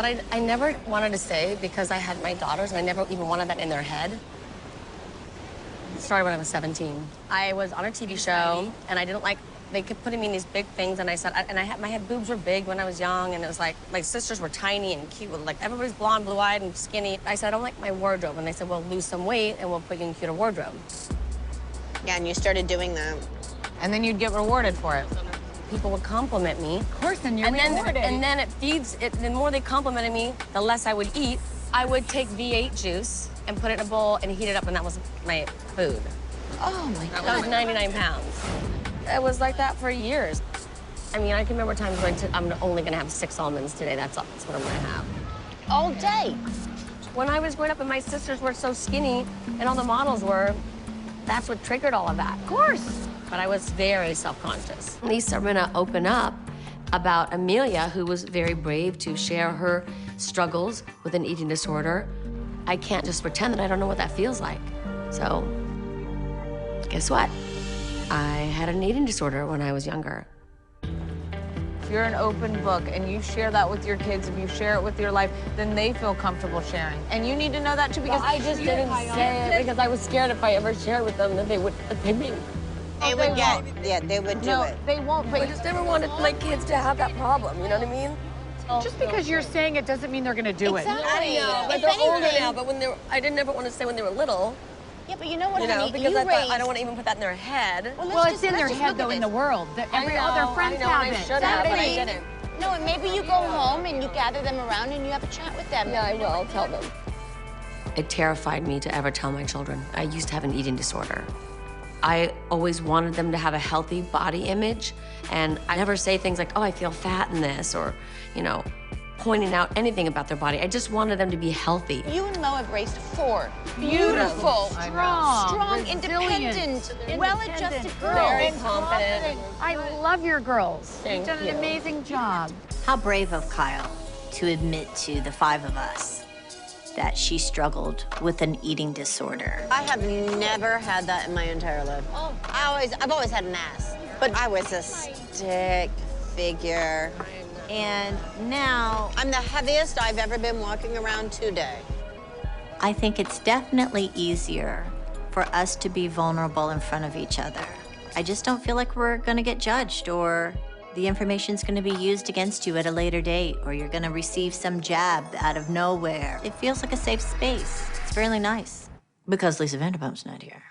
But I never wanted to say because I had my daughters and I never even wanted that in their head. It started when I was 17. I was on a TV show and I didn't like, they kept putting me in these big things and I said, my boobs were big when I was young and it was like, my sisters were tiny and cute, like everybody's blonde, blue-eyed and skinny. I said, I don't like my wardrobe. And they said, well, lose some weight and we'll put you in a cuter wardrobe. Yeah, and you started doing that. And then you'd get rewarded for it. People would compliment me. Of course, and you're rewarded. And then it feeds it. The more they complimented me, the less I would eat. I would take V8 juice and put it in a bowl and heat it up, and that was my food. Oh my God. That was 99 pounds. It was like that for years. I mean, I can remember times when I'm only gonna have 6 almonds today. That's what I'm gonna have. All day. When I was growing up and my sisters were so skinny and all the models were, that's what triggered all of that. Of course. But I was very self-conscious. Lisa Rinna opened up about Amelia, who was very brave to share her struggles with an eating disorder. I can't just pretend that I don't know what that feels like. So, guess what? I had an eating disorder when I was younger. If you're an open book and you share that with your kids, if you share it with your life, then they feel comfortable sharing. And you need to know that too, because I just didn't say it because I was scared if I ever shared with them that they would hit me. They would they would do it. They won't, but I just never wanted my kids to have that problem, you know what I mean? Just because you're saying it doesn't mean they're going to do it. I know, but they're older now, but I didn't ever want to say when they were little. Yeah, but you know what, You know, honey? because You I thought raised... I don't want to even put that in their head. Well, it's in their head, though, in the world. Every other friends have and I it. should have, but I didn't. No, and maybe you go home and you gather them around and you have a chat with them. Yeah, I will. I'll tell them. It terrified me to ever tell my children. I used to have an eating disorder. I always wanted them to have a healthy body image, and I never say things like, oh, I feel fat in this, or, you know, pointing out anything about their body. I just wanted them to be healthy. You and Mo have raised 4 beautiful, strong, independent, well-adjusted girls. Very confident. I love your girls. Thank You've done you. an amazing job. How brave of Kyle to admit to the 5 of us that she struggled with an eating disorder. I have never had that in my entire life. Oh, I've always had an ass, but I was a stick figure. And now I'm the heaviest I've ever been walking around today. I think it's definitely easier for us to be vulnerable in front of each other. I just don't feel like we're gonna get judged, or the information's gonna be used against you at a later date, or you're gonna receive some jab out of nowhere. It feels like a safe space. It's fairly nice. Because Lisa Vanderpump's not here.